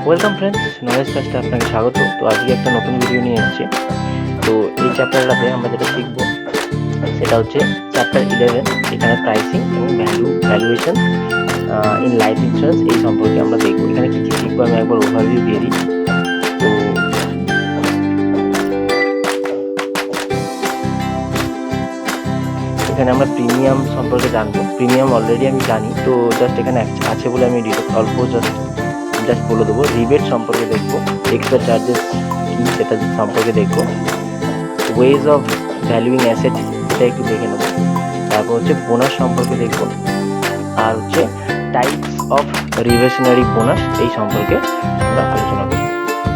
Welcome friends, knowledge ফার্স্টে আপনাকে স্বাগত। তো আজকে একটা নতুন ভিডিও নিয়ে এসেছি। তো এই চ্যাপ্টারটাতে আমরা যেটা শিখবো সেটা হচ্ছে চ্যাপ্টার 11। এখানে প্রাইসিং এবং ভ্যালুয়েশন ইন লাইফ ইন্স্যুরেন্স এই সম্পর্কে আমরা দেখবো। এখানে কী কী শিখবো আমি একবার ওভারভিউ দিয়ে দিই। তো এখানে আমরা প্রিমিয়াম সম্পর্কে জানবো। প্রিমিয়াম অলরেডি আমি জানি, তো জাস্ট এখানে আছে বলে আমি অল্প জাস্ট বলে দেবো। রিবেট সম্পর্কে দেখবো, এক্সট্রা চার্জেস কী সেটা সম্পর্কে দেখবো। ওয়েজ অফ ভ্যালুইং অ্যাসেট এটা একটু দেখে নেবো। তারপর হচ্ছে বোনাস সম্পর্কে দেখবো, আর হচ্ছে টাইপস অফ রিভার্সনারি বোনাস এই সম্পর্কে আমরা আলোচনা করব।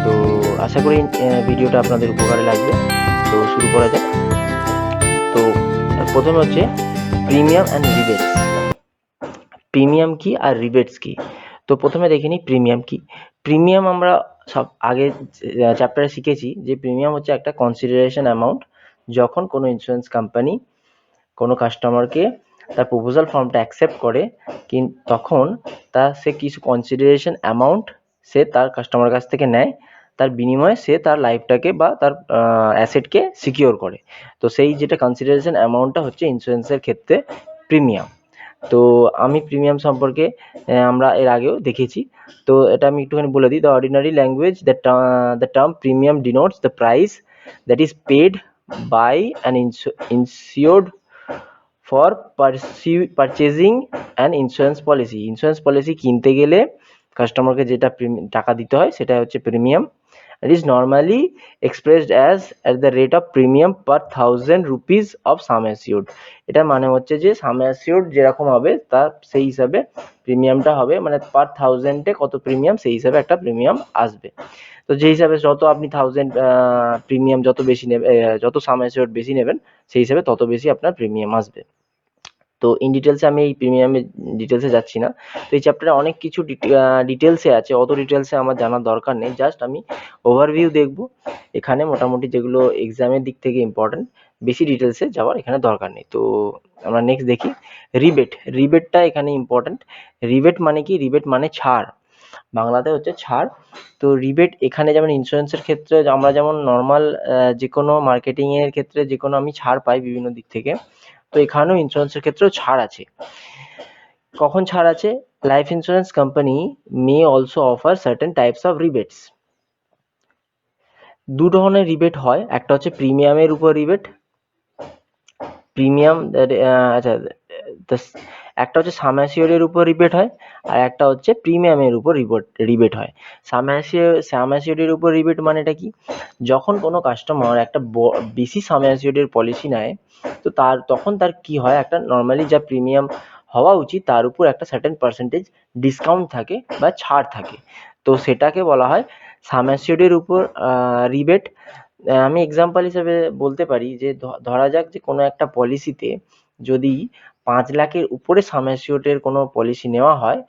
তো আশা করি ভিডিওটা আপনাদের উপকারে লাগবে। তো শুরু করা যাক। তো প্রথমে হচ্ছে প্রিমিয়াম অ্যান্ড রিবেটস। প্রিমিয়াম কি আর রিবেটস কি? তো প্রথমে দেখে নিই প্রিমিয়াম কি। প্রিমিয়াম আমরা সব আগে চ্যাপ্টারে শিখেছি যে প্রিমিয়াম হচ্ছে একটা কনসিডারেশন অ্যামাউন্ট। যখন কোনো ইন্স্যুরেন্স কোম্পানি কোনো কাস্টমারকে তার প্রপোজাল ফর্মটা অ্যাকসেপ্ট করে, তখন সে কিছু কনসিডারেশন অ্যামাউন্ট সে তার কাস্টমার কাছ থেকে নেয়। তার বিনিময়ে সে তার লাইফটাকে বা তার অ্যাসেটকে সিকিওর করে। তো সেই যেটা কনসিডারেশন অ্যামাউন্টটা হচ্ছে ইন্স্যুরেন্সের ক্ষেত্রে প্রিমিয়াম। তো আমি প্রিমিয়াম সম্পর্কে আমরা এর আগেও দেখেছি। তো এটা আমি একটুখানি বলে দিই। The ordinary language the term premium denotes the price that is paid by an insured for purchasing an insurance policy. Insurance policy কিনতে গেলে কাস্টমারকে যেটা টাকা দিতে হয় সেটা হচ্ছে premium. It is normally expressed as at the rate of premium per 1000 rupees of sum assured. এটা মানে হচ্ছে যে সাম অ্যাসিওর্ড যেরকম হবে তার সেই হিসাবে প্রিমিয়ামটা হবে, মানে পার 1000-এ কত প্রিমিয়াম সেই হিসাবে একটা প্রিমিয়াম আসবে। তো যে হিসাবে যত আপনি 1000 প্রিমিয়াম যত বেশি নেবেন, যত সাম অ্যাসিওর্ড বেশি নেবেন সেই হিসাবে তত বেশি আপনার প্রিমিয়াম আসবে। তো ইন ডিটেলসে আমি এই প্রিমিয়ামের ডিটেলসে যাচ্ছি না। তো এই চ্যাপ্টারে অনেক কিছু ডিটেলসে আছে, অত ডিটেলসে আমার জানার দরকার নেই। জাস্ট আমি ওভারভিউ দেখব। এখানে মোটামুটি যেগুলো এক্সামের দিক থেকে ইম্পর্টেন্ট, বেশি ডিটেলসে যাওয়ার এখানে দরকার নেই। তো আমরা নেক্সট দেখি রিবেট। রিবেটটা এখানে ইম্পর্টেন্ট। রিবেট মানে কি? রিবেট মানে ছাড়, বাংলাতে হচ্ছে ছাড়। তো রিবেট এখানে যেমন ইন্স্যুরেন্সের ক্ষেত্রে আমরা যেমন নর্মাল যে কোনো মার্কেটিংয়ের ক্ষেত্রে যে কোনো আমি ছাড় পাই বিভিন্ন দিক থেকে, তো এখানেও ইন্স্যুরেন্সের ক্ষেত্রেও ছাড় আছে। কখন ছাড় আছে? Life insurance company may also offer certain types of rebates. দু ধরনের রিবেট হয়, একটা হচ্ছে প্রিমিয়ামের উপর রিবেট। প্রিমিয়াম আচ্ছা, একটা হচ্ছে সাম অ্যাসিওরের উপর রিবেট হয়, আর একটা হচ্ছে প্রিমিয়ামের উপর রিবেট হয়। সাম অ্যাসিওরের উপর রিবেট মানেটা কি? যখন কোনো কাস্টমার একটা বেশি সাম অ্যাসিওরের পলিসি নেয়, তো তখন তার কি হয়, একটা নর্মালি যা প্রিমিয়াম হওয়া উচিত তার উপর একটা সার্টেন পার্সেন্টেজ ডিসকাউন্ট থাকে বা ছাড় থাকে। তো সেটাকে বলা হয় সাম অ্যাসিওরের উপর রিবেট। আমি এক্সাম্পল হিসেবে বলতে পারি যে ধরা যাক যে কোনো একটা পলিসিতে যদি 5 লাখের উপরে সাম অ্যাসিওর্ডের কোনো পলিসি নেওয়া হয়,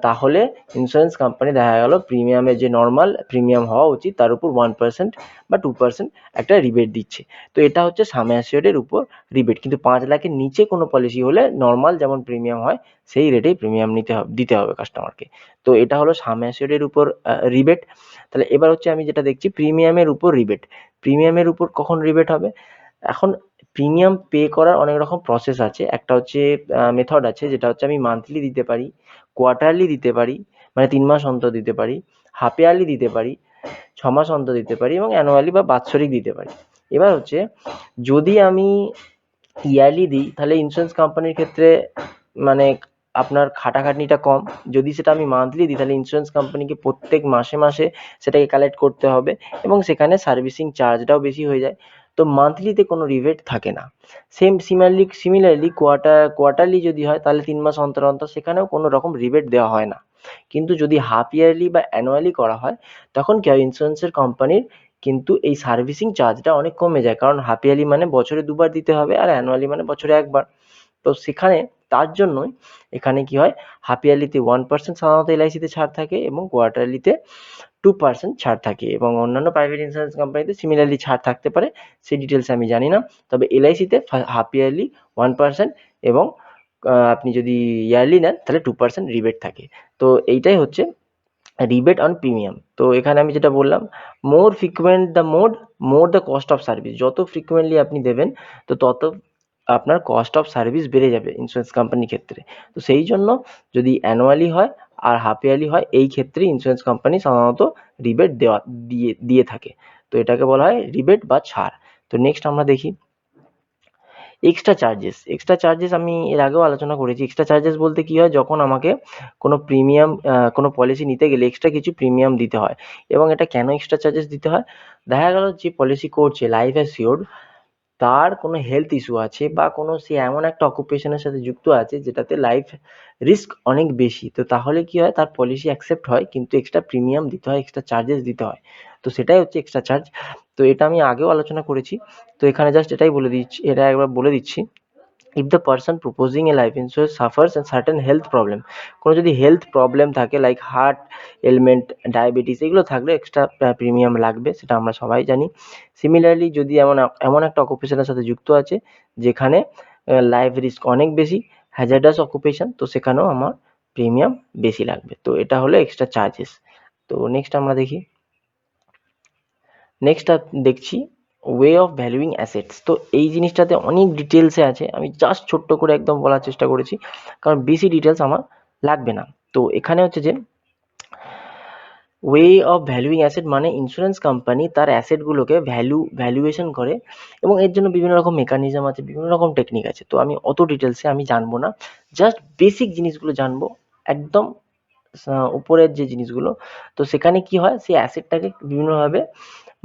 তাহলে ইন্স্যুরেন্স কোম্পানি দেখা গেল প্রিমিয়ামের যে নর্মাল প্রিমিয়াম হওয়া উচিত তার উপর 1% বা 2% একটা রিবেট দিচ্ছে। তো এটা হচ্ছে সাম অ্যাসিওর্ডের উপর রিবেট। কিন্তু 5 লাখের নিচে কোনো পলিসি হলে নর্মাল যেমন প্রিমিয়াম হয় সেই রেটেই প্রিমিয়াম দিতে হবে কাস্টমারকে। তো এটা হলো সাম অ্যাসিওর্ডের উপর রিবেট। তাহলে এবার হচ্ছে আমি যেটা দেখছি প্রিমিয়ামের উপর রিবেট। প্রিমিয়ামের উপর কখন রিবেট হবে? এখন প্রিমিয়াম পে করার অনেক রকম প্রসেস আছে। একটা হচ্ছে মেথড আছে, যেটা হচ্ছে আমি মান্থলি দিতে পারি, কোয়ার্টারলি দিতে পারি, মানে 3 মাস অন্তর দিতে পারি, হাফ ইয়ারলি দিতে পারি, 6 মাস অন্তর দিতে পারি, এবং অ্যানুয়ালি বা বাৎসরিক দিতে পারি। এবার হচ্ছে যদি আমি ইয়ারলি দিই তাহলে ইন্স্যুরেন্স কোম্পানির ক্ষেত্রে মানে আপনার খাটাখাটনিটা কম। যদি সেটা আমি মান্থলি দিই তাহলে ইন্স্যুরেন্স কোম্পানিকে প্রত্যেক মাসে মাসে সেটাকে কালেক্ট করতে হবে, এবং সেখানে সার্ভিসিং চার্জটাও বেশি হয়ে যায়। তো মান্থলিতে কোনো রিবেট থাকে না। সিমিলারলি কোয়ার্টারলি যদি হয় তাহলে 3 মাস অন্তর অন্তর সেখানেও কোনো রকম রিবেট দেওয়া হয় না। কিন্তু যদি হাফ ইয়ারলি বা অ্যানুয়ালি করা হয় তখন কি হয়, ইন্স্যুরেন্সের কোম্পানির কিন্তু এই সার্ভিসিং চার্জটা অনেক কমে যায়, কারণ হাফ ইয়ারলি মানে বছরে 2 বার দিতে হবে আর অ্যানুয়ালি মানে বছরে 1 বার। তো সেখানে তার জন্যই এখানে কি হয়, হাফ ইয়ারলিতে 1% সাধারণত এলআইসিতে ছাড় থাকে এবং কোয়ার্টারলিতে 2% ছাড় থাকে, এবং অন্যান্য প্রাইভেট ইন্স্যুরেন্স কোম্পানিতে সিমিলারলি ছাড় থাকতে পারে, সেই ডিটেলস আমি জানি না। তবে এলআইসিতে হাফ ইয়ারলি 1% এবং আপনি যদি ইয়ারলি নেন তাহলে 2% রিবেট থাকে। তো এইটাই হচ্ছে রিবেট অন প্রিমিয়াম। তো এখানে আমি যেটা বললাম, more frequent the mode, more the cost of service. যত ফ্রিকুয়েন্টলি আপনি দেবেন তো তত আপনার কস্ট অফ সার্ভিস বেড়ে যাবে ইন্স্যুরেন্স কোম্পানির ক্ষেত্রে। তো সেই জন্য যদি অ্যানুয়ালি হয় আর হাফ ইয়ারলি হয়, এই ক্ষেত্রে ইন্স্যুরেন্স কোম্পানি সাধারণত রিবেট দিয়ে থাকে। তো এটাকে বলা হয় রিবেট বা ছাড়। তো নেক্সট আমরা দেখি এক্সট্রা চার্জেস। এক্সট্রা চার্জেস আমি এর আগেও আলোচনা করেছি। এক্সট্রা চার্জেস বলতে কি হয়, যখন আমাকে কোনো প্রিমিয়াম কোনো পলিসি নিতে গেলে এক্সট্রা কিছু প্রিমিয়াম দিতে হয়। এবং এটা কেন এক্সট্রা চার্জেস দিতে হয়, দেখা গেল যে পলিসি করছে লাইফ অ্যাসিওর্ড, তার কোনো হেলথ ইস্যু আছে বা কোনো সে এমন একটা অকুপেশনের সাথে যুক্ত আছে যেটাতে লাইফ রিস্ক অনেক বেশি। তো তাহলে কি হয়, তার পলিসি অ্যাকসেপ্ট হয় কিন্তু এক্সট্রা প্রিমিয়াম দিতে হয়, এক্সট্রা চার্জেস দিতে হয়। তো সেটাই হচ্ছে এক্সট্রা চার্জ। তো এটা আমি আগেও আলোচনা করেছি। তো এখানে জাস্ট এটাই বলে দিচ্ছি, এটা একবার বলে দিচ্ছি। if the person proposing a life insurance suffers a certain health problem, কোনো যদি হেলথ প্রবলেম থাকে লাইক হার্ট এলমেন্ট, ডায়াবেটিস, এগুলো থাকলে এক্সট্রা প্রিমিয়াম লাগবে, সেটা আমরা সবাই জানি। সিমিলারলি যদি এমন এমন একটা অকুপেশনের সাথে যুক্ত আছে যেখানে লাইফ রিস্ক অনেক বেশি, হ্যাজার্ডাস অকুপেশন, তো সেখানেও আমার প্রিমিয়াম বেশি লাগবে। তো এটা হলো এক্সট্রা চার্জেস। তো নেক্সট আমরা দেখি, নেক্সট দেখছি ওয়ে অফ ভ্যালুইং অ্যাসেটস। তো এই জিনিসটাতে অনেক ডিটেলসে আছে, আমি জাস্ট ছোট্ট করে একদম বলার চেষ্টা করেছি কারণ বেশি ডিটেলস আমার লাগবে না। তো এখানে হচ্ছে যে ওয়ে অফ ভ্যালুইং অ্যাসেট মানে ইন্স্যুরেন্স কোম্পানি তার অ্যাসেটগুলোকে ভ্যালুয়েশন করে, এবং এর জন্য বিভিন্ন রকম মেকানিজম আছে, বিভিন্ন রকম টেকনিক আছে। তো আমি অত ডিটেলসে আমি জানবো না, জাস্ট বেসিক জিনিসগুলো জানবো, একদম উপরের যে জিনিসগুলো। তো সেখানে কি হয়, সেই অ্যাসেটটাকে বিভিন্নভাবে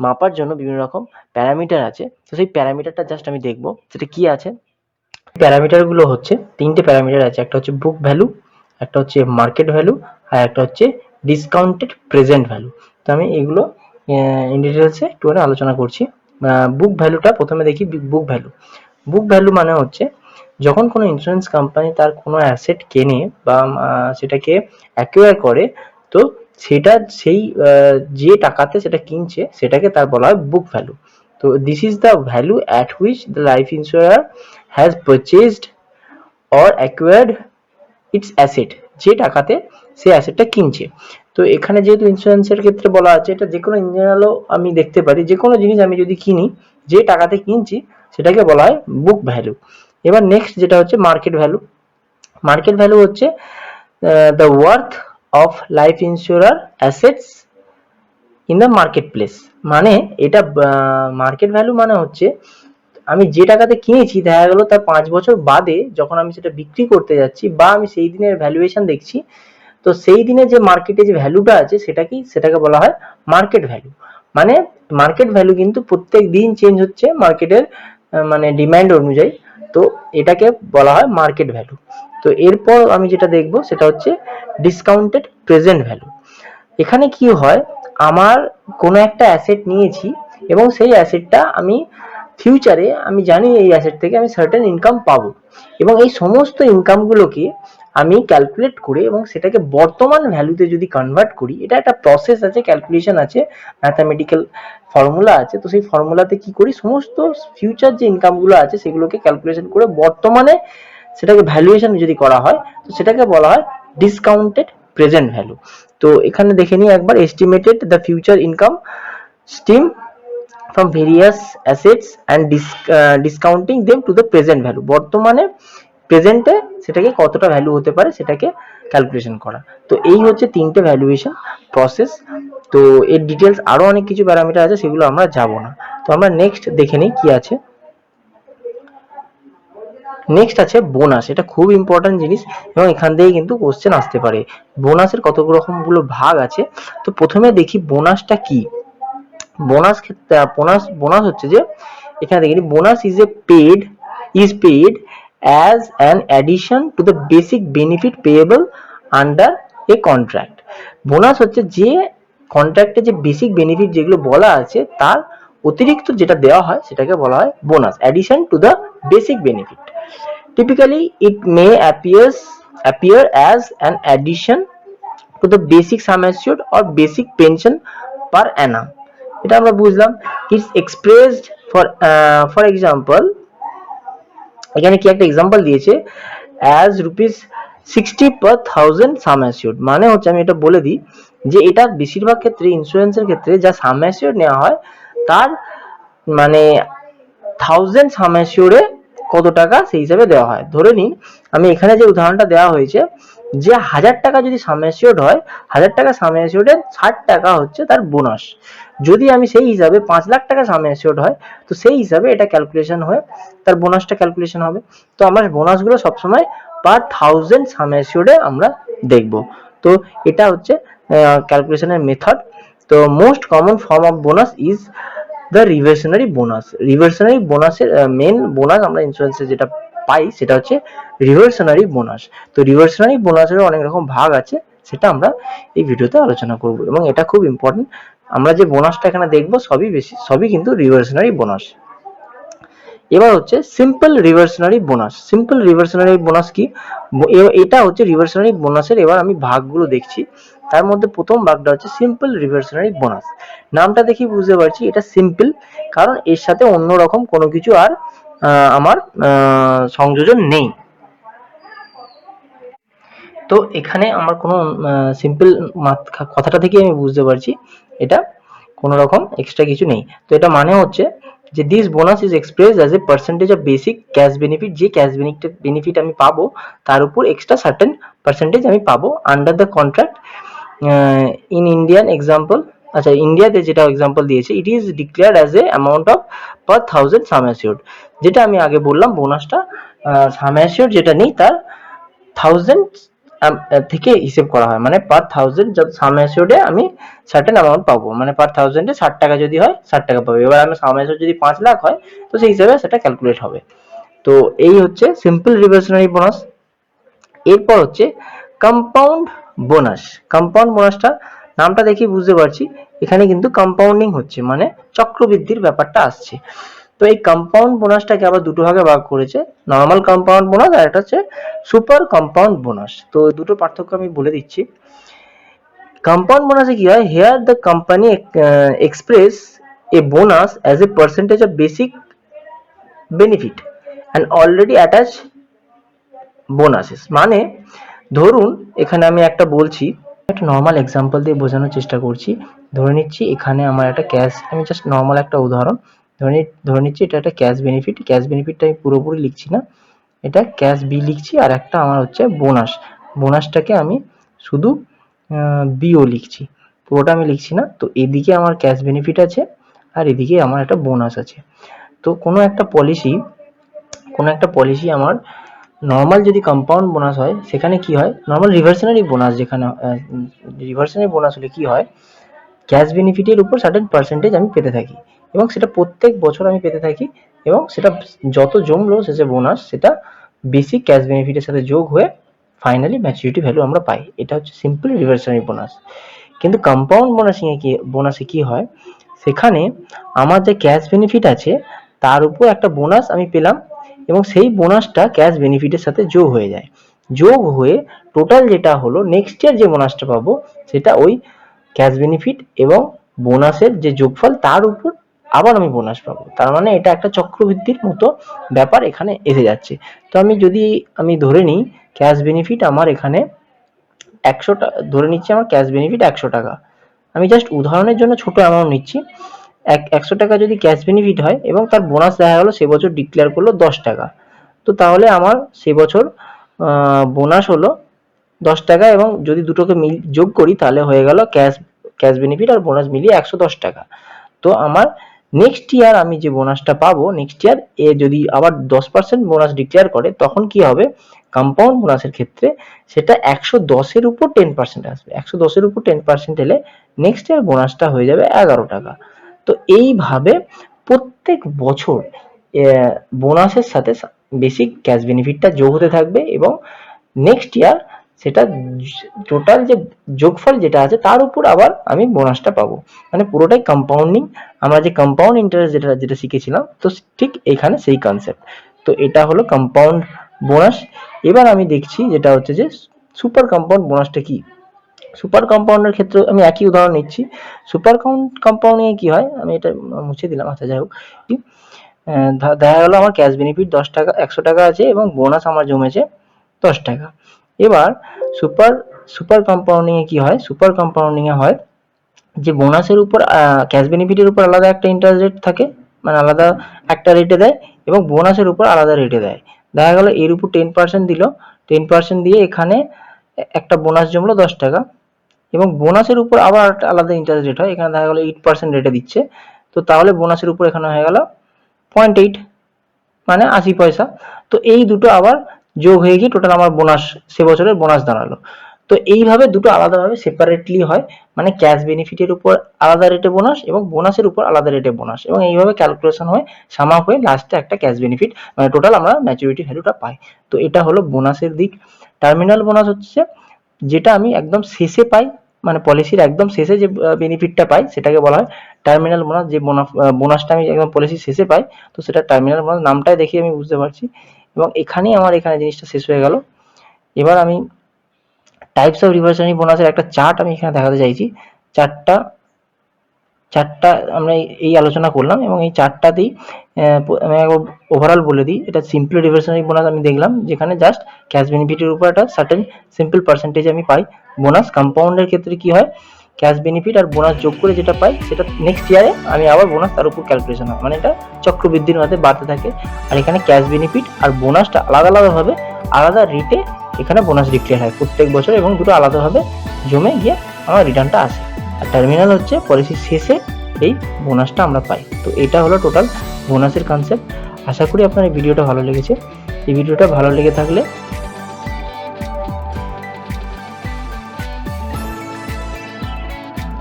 মাপার জন্য বিভিন্ন রকম প্যারামিটার আছে। তো সেই প্যারামিটারটা জাস্ট আমি দেখবো সেটা কি আছে। প্যারামিটারগুলো হচ্ছে তিনটে প্যারামিটার আছে, একটা হচ্ছে বুক ভ্যালু, একটা হচ্ছে মার্কেট ভ্যালু, আর একটা হচ্ছে ডিসকাউন্টেড প্রেজেন্ট ভ্যালু। তো আমি এগুলো ইন ডিটেলসে একটুখানি আলোচনা করছি। বুক ভ্যালুটা প্রথমে দেখি। বুক ভ্যালু, বুক ভ্যালু মানে হচ্ছে যখন কোনো ইন্স্যুরেন্স কোম্পানি তার কোনো অ্যাসেট কেনে বা সেটাকে অ্যাকোয়ার করে, তো সেটা সেই যে টাকাতে সেটা কিনছে সেটাকে তার বলা হয় বুক ভ্যালু। তো this is the value at which the life ইন্স্যুরার has purchased or acquired it's asset, যে টাকাতে সে অ্যাসেটটা কিনছে। তো এখানে যেহেতু ইন্স্যুরেন্সের ক্ষেত্রে বলা আছে, এটা যে কোনো ইন জেনারেলও আমি দেখতে পারি, যে কোনো জিনিস আমি যদি কিনি যে টাকাতে কিনছি সেটাকে বলা হয় বুক ভ্যালু। এবার নেক্সট যেটা হচ্ছে মার্কেট ভ্যালু। মার্কেট ভ্যালু হচ্ছে the worth of life ইন্স্যুরার assets in the market place. মানে এটা মার্কেট ভ্যালু মানে হচ্ছে আমি যে টাকাতে কিনেছি, দেখা গেল তার 5 বছর বাদে যখন আমি সেটা বিক্রি করতে যাচ্ছি বা আমি সেই দিনের ভ্যালুয়েশন দেখছি, তো সেই দিনে যে মার্কেটে যে ভ্যালুটা আছে সেটাকে বলা হয় মার্কেট ভ্যালু। মানে মার্কেট ভ্যালু কিন্তু প্রত্যেক দিন চেঞ্জ হচ্ছে মার্কেটের মানে ডিমান্ড অনুযায়ী। তো এটাকে বলা হয় মার্কেট ভ্যালু। তো এরপর আমি যেটা দেখবো সেটা হচ্ছে ডিসকাউন্টেড প্রেজেন্ট ভ্যালু। এখানে কি হয়, আমার কোনো একটা অ্যাসেট নিয়েছি এবং সেই অ্যাসেটটা আমি ফিউচারে আমি জানি এই অ্যাসেট থেকে আমি সার্টেন ইনকাম পাবো, এবং এই সমস্ত ইনকামগুলোকে আমি ক্যালকুলেট করে এবং সেটাকে বর্তমান ভ্যালুতে যদি কনভার্ট করি, এটা একটা প্রসেস আছে, ক্যালকুলেশন আছে, ম্যাথামেটিক্যাল ফর্মুলা আছে। তো সেই ফর্মুলাতে কি করি, সমস্ত ফিউচার যে ইনকামগুলো আছে সেগুলোকে ক্যালকুলেশন করে বর্তমানে সেটাকে ভ্যালুয়েশন যদি করা হয়, তো সেটাকে বলা হয় ডিসকাউন্টেড প্রেজেন্ট ভ্যালু। তো এখানে দেখে নিই একবার, estimated the future income stream from various assets and discounting them to the present value, বর্তমানে প্রেজেন্টে সেটাকে কতটা ভ্যালু হতে পারে সেটাকে ক্যালকুলেশন করা। তো এই হচ্ছে তিনটে ভ্যালুয়েশন প্রসেস। তো এর ডিটেলস আরো অনেক কিছু প্যারামিটার আছে, সেগুলো আমরা যাব না। তো আমরা নেক্সট দেখে নিই কি আছে। নেক্সট আছে বোনাস। এটা খুব ইম্পর্টেন্ট জিনিস এবং এখান থেকে কিন্তু কোশ্চেন আসতে পারে। বোনাসের কত রকমগুলো ভাগ আছে। তো প্রথমে দেখি বোনাসটা কি। বোনাস বোনাস হচ্ছে যে, এখানে দেখি bonus is paid as an addition to the basic benefit payable under a contract. Bonus হচ্ছে যে কন্ট্রাক্টে যে বেসিক বেনিফিট যেগুলো বলা আছে তার অতিরিক্ত যেটা দেওয়া হয় সেটাকে বলা হয় bonus, addition to the basic benefit. Typically it May appear as an addition to the basic sum assured or basic pension per annum। এটা আমরা বুঝলাম। ইটস এক্সপ্রেসড ফর এক্সাম্পল, এখানে কি একটা এক্সাম্পল দিয়েছে, অ্যাজ রুপিস 60/1000 সাম অ্যাসিওর্ড, মানে হচ্ছে আমি এটা বলে দিই যে এটা বেশিরভাগ ক্ষেত্রে ইন্স্যুরেন্সের ক্ষেত্রে যা সাম অ্যাসিওর্ড নেওয়া হয় তার মানে 1000 সাম অ্যাসিওর্ডে কত টাকা সেই হিসাবে দেওয়া হয়। ধরে নিন আমি এখানে যে উদাহরণটা দেওয়া হয়েছে যে 1000 টাকা যদি সাম অ্যাসিওর্ড হয়, 1000 টাকা সাম অ্যাসিওর্ডে 60 টাকা হচ্ছে তার বোনাস। যদি আমি সেই হিসাবে 5 লাখ টাকা সাম অ্যাসিওর্ড হয় তো সেই হিসাবে এটা ক্যালকুলেশন হয়ে তার বোনাসটা ক্যালকুলেশন হবে। তো আমরা বোনাসগুলো সবসময় পার 1000 সাম অ্যাসিওর্ডে আমরা দেখব। তো এটা হচ্ছে ক্যালকুলেশনের মেথড। তো most common form of bonus is the reversionary bonus. Reversionary বোনাসের মেন বোনাস আমরা ইন্স্যুরেন্সে যেটা পাই সেটা হচ্ছে রিভার্সনারি বোনাস। তো রিভার্সনারি বোনাসের অনেক রকম ভাগ আছে, সেটা আমরা এই ভিডিওতে আলোচনা করব এবং এটা খুব ইম্পর্টেন্ট। আমরা যে বোনাসটা এখানে দেখব সবই কিন্তু রিভার্সনারি বোনাস। এবার হচ্ছে সিম্পল রিভার্সনারি বোনাস। সিম্পল রিভার্সনারি বোনাস কি? এটা হচ্ছে রিভার্সনারি বোনাসের, এবার আমি ভাগগুলো দেখছি। তার মধ্যে প্রথম ভাগটা হচ্ছে সিম্পল রিভার্সনারি বোনাস। নামটা দেখি বুঝতে পারছি এটা সিম্পল, কারণ এর সাথে অন্যরকম কোনো কিছু আর আমার সংযোজন নেই। তো এখানে আমার কোনো সিম্পল কথাটা থেকে আমি বুঝতে পারছি এটা কোনো রকম এক্সট্রা কিছু নেই। তো এটা মানে হচ্ছে যে this bonus is express as a percentage of basic cash benefit. যে ক্যাশ বেনিফিট আমি পাবো তার উপর এক্সট্রা সার্টেন পার্সেন্টেজ আমি পাবো under the contract. In Indian example, আচ্ছা ইন্ডিয়াতে যেটা এক্সাম্পল দিয়েছে, it is declared as a amount of per 1000 some assured. যেটা আমি আগে বললাম বোনাসটা সাম অ্যাসিওর্ড যেটা নেই তার 1000 থেকে হিসেব করা হয়, মানে পার 1000 সাম অ্যাসিওর্ডে আমি সার্টেন অ্যামাউন্ট পাবো, মানে পার 1000-এ 60 টাকা যদি হয় 60 টাকা পাবো। এবার আমি সাম অ্যাসিওর্ড যদি 5 লাখ হয় তো সেই হিসাবে সেটা ক্যালকুলেট হবে। তো এই হচ্ছে সিম্পল রিভার্সনারি বোনাস। এরপর হচ্ছে কম্পাউন্ড বোনাস। কম্পাউন্ড বোনাসটা নামটা দেখে বুঝতে পারছি এখানে কিন্তু কম্পাউন্ডিং হচ্ছে, মানে চক্রবৃদ্ধির ব্যাপারটা আসছে। তো এই কম্পাউন্ড বোনাসটাকে আবার দুটো ভাগে ভাগ করেছে, নর্মাল কম্পাউন্ড বোনাস আর একটা হচ্ছে সুপার কম্পাউন্ড বোনাস। তো দুটো পার্থক্য আমি বলে দিচ্ছি। কম্পাউন্ড বোনাসে কি হয়, here the company express a bonus as a percentage of basic benefit and already attach bonuses. মানে ধরুন এখানে আমি একটা বলছি, একটা নর্মাল এক্সাম্পল দিয়ে বোঝানোর চেষ্টা করছি। ধরে নিচ্ছি এখানে আমার একটা ক্যাশ, আমি জাস্ট নর্মাল একটা উদাহরণ ধরে নিচ্ছি এটা একটা ক্যাশ বেনিফিট। ক্যাশ বেনিফিটটা আমি পুরোপুরি লিখছি না, এটা ক্যাশ বি লিখছি, আর একটা আমার হচ্ছে বোনাস। বোনাসটাকে আমি শুধু বিও লিখছি, পুরোটা আমি লিখছি না। তো এদিকে আমার ক্যাশ বেনিফিট আছে আর এদিকে আমার একটা বোনাস আছে। তো কোনো একটা পলিসি আমার নর্মাল যদি কম্পাউন্ড বোনাস হয় সেখানে কি হয়, নর্মাল রিভার্সনারি বোনাস যেখানে রিভার্সনারি বোনাস হলে কি হয়, ক্যাশ বেনিফিটের উপর সার্টেন পার্সেন্টেজ আমি পেতে থাকি এবং সেটা প্রত্যেক বছর আমি পেতে থাকি এবং সেটা যত জমলো শেষে বোনাস সেটা বেসিক ক্যাশ বেনিফিটের সাথে যোগ হয়ে ফাইনালি ম্যাচুরিটি ভ্যালু আমরা পাই। এটা হচ্ছে সিম্পল রিভার্সনারি বোনাস। কিন্তু কম্পাউন্ড বোনাসে কি হয়, সেখানে আমার যে ক্যাশ বেনিফিট আছে তার উপর একটা বোনাস আমি পেলাম এবং সেই বোনাসটা ক্যাশ বেনিফিটের সাথে যোগ হয়ে যায়। যোগ হয়ে টোটাল যেটা হলো নেক্সট ইয়ার যে বোনাসটা পাবো সেটা ওই ক্যাশ বেনিফিট এবং বোনাসের যে যোগফল তার উপর আবার আমি বোনাস পাবো। তার মানে এটা একটা চক্রবৃদ্ধির মতো ব্যাপার এখানে এসে যাচ্ছে। তো আমি ধরে নিই ক্যাশ বেনিফিট আমার এখানে 100 টাকা, ধরে নিচ্ছি আমার ক্যাশ বেনিফিট 100 টাকা। আমি জাস্ট উদাহরণের জন্য ছোট অ্যামাউন্ট নিচ্ছি। 100 টাকা যদি ক্যাশ বেনিফিট হয় এবং তার বোনাস দেখা গেলো সে বছর ডিক্লেয়ার করলো 10 টাকা, তো তাহলে আমার সে বছর বোনাস হলো 10 টাকা এবং যদি দুটোকে যোগ করি তাহলে হয়ে গেল ক্যাশ বেনিফিট আর বোনাস মিলিয়ে 110 টাকা। তো আমার নেক্সট ইয়ার আমি যে বোনাসটা পাবো, নেক্সট ইয়ার এ যদি আবার 10% বোনাস ডিক্লেয়ার করে তখন কি হবে, কম্পাউন্ড বোনাসের ক্ষেত্রে সেটা 110-এর উপর 10% আসবে। 110-এর উপর 10% এলে নেক্সট ইয়ার বোনাসটা হয়ে যাবে 11 টাকা। তো এইভাবে প্রত্যেক বছর বোনাসের সাথে বেসিক ক্যাশ বেনিফিটটা যোগ হতে থাকবে এবং নেক্সট ইয়ার সেটা টোটাল যে যোগফল যেটা আছে তার উপর আবার আমি বোনাসটা পাবো। মানে পুরোটাই কম্পাউন্ডিং। আমরা যে কম্পাউন্ড ইন্টারেস্ট যেটা শিখেছিলাম, তো ঠিক এখানে সেই কনসেপ্ট। তো এটা হলো কম্পাউন্ড বোনাস। এবার আমি দেখছি যেটা হচ্ছে যে সুপার কম্পাউন্ড বোনাসটা কি। সুপার কম্পাউন্ডের ক্ষেত্রে আমি একই উদাহরণ নিচ্ছি। সুপার কম্পাউন্ডিং এ কি হয়, আমি এটা মুছে দিলাম, আচ্ছা যাই হোক। দেখা গেল আমার ক্যাশ বেনিফিট 10 টাকা 100 টাকা আছে এবং বোনাস আমার জমেছে 10 টাকা। এবার সুপার সুপার কম্পাউন্ডিংয়ে কি হয়, সুপার কম্পাউন্ডিংয়ে হয় যে বোনাসের উপর ক্যাশ বেনিফিটের উপর আলাদা একটা ইন্টারেস্ট রেট থাকে, মানে আলাদা একটা রেটে দেয়, এবং বোনাসের উপর আলাদা রেটে দেয়। দেখা গেল এর উপর 10% দিল, 10% দিয়ে এখানে একটা বোনাস জমলো 10 টাকা, এবং বোনাসের উপর আবার একটা আলাদা ইন্টারেস্ট রেট হয়, এখানে দেখা গেলো 8% রেটে দিচ্ছে, তো তাহলে বোনাসের উপর এখানে হয়ে গেল 0.8, মানে 80 পয়সা। তো এই দুটো আবার যোগ হয়ে গিয়ে টোটাল আমার বোনাস, সে বছরের বোনাস দাঁড়ালো। তো এইভাবে দুটো আলাদাভাবে সেপারেটলি হয়, মানে ক্যাশ বেনিফিটের উপর আলাদা রেটে বোনাস এবং বোনাসের উপর আলাদা রেটে বোনাস, এবং এইভাবে ক্যালকুলেশন হয়, সাম আপ হয়ে লাস্টে একটা ক্যাশ বেনিফিট, মানে টোটাল আমরা ম্যাচুরিটি ভ্যালুটা পাই। তো এটা হলো বোনাসের দিক। টার্মিনাল বোনাস হচ্ছে যেটা আমি একদম শেষে পাই, মানে পলিসির একদম শেষে যে বেনিফিটটা পাই সেটাকে বলা হয় টার্মিনাল বোনাস। যে বোনাসটা আমি একদম পলিসির শেষে পাই, তো সেটা টার্মিনাল বোনাস, নামটাই দেখে আমি বুঝতে পারছি। এবং এখানেই আমার এখানে জিনিসটা শেষ হয়ে গেল। এবার আমি টাইপস অফ রিভার্সারি বোনাসের একটা চার্ট আমি এখানে দেখাতে চাইছি। চারটা আমরা এই আলোচনা করলাম, এবং এই চারটাতেই আমি একবার ওভারঅল বলে দিই। এটা সিম্পল রিভার্সারি বোনাস আমি দেখলাম, যেখানে জাস্ট ক্যাশ বেনিফিটের উপর একটা সার্টেন সিম্পল পার্সেন্টেজ আমি পাই। বোনাস কম্পাউন্ডের ক্ষেত্রে কি হয়, ক্যাশ বেনিফিট আর বোনাস যোগ করে যেটা পাই সেটা নেক্সট ইয়ারে আমি আবার বোনাস তার উপর ক্যালকুলেশন হয়, মানে এটা চক্রবৃদ্ধির মধ্যে বাড়তে থাকে। আর এখানে ক্যাশ বেনিফিট আর বোনাসটা আলাদা আলাদাভাবে আলাদা রেটে এখানে বোনাস ডিক্লেয়ার হয় প্রত্যেক বছর, এবং দুটো আলাদাভাবে জমে গিয়ে আমার রিটার্নটা আসে। আর টার্মিনাল হচ্ছে পলিসির শেষে এই বোনাসটা আমরা পাই। তো এটা হলো টোটাল বোনাসের কনসেপ্ট। আশা করি আপনার এই ভিডিওটা ভালো লেগেছে। এই ভিডিওটা ভালো লেগে থাকলে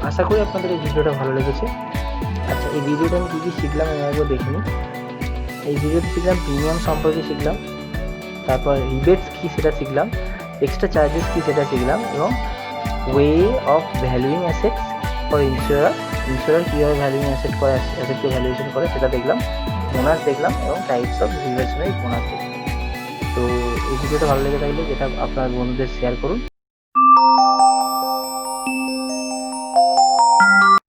আশা করি আপনাদের এই ভিডিওটা ভালো লেগেছে। আচ্ছা, এই ভিডিওটা আমি কী কী শিখলাম আমি একবার দেখে নিই। এই ভিডিওতে শিখলাম প্রিমিয়াম সম্পর্কে শিখলাম, তারপর রিবেটস কী সেটা শিখলাম, এক্সট্রা চার্জেস কী সেটা শিখলাম, এবং ওয়ে অফ ভ্যালুইং অ্যাসেটস ফর ইন্স্যুরার কীভাবে ভ্যালুইং অ্যাসেট করে, অ্যাসেটকে ভ্যালুয়েশন করে সেটা দেখলাম, বোনাস দেখলাম, এবং টাইপস অফ রিভার্সারি বোনাস দেখলাম। তো এই ভিডিওটা ভালো লেগে থাকলে যেটা আপনার বন্ধুদের শেয়ার করুন।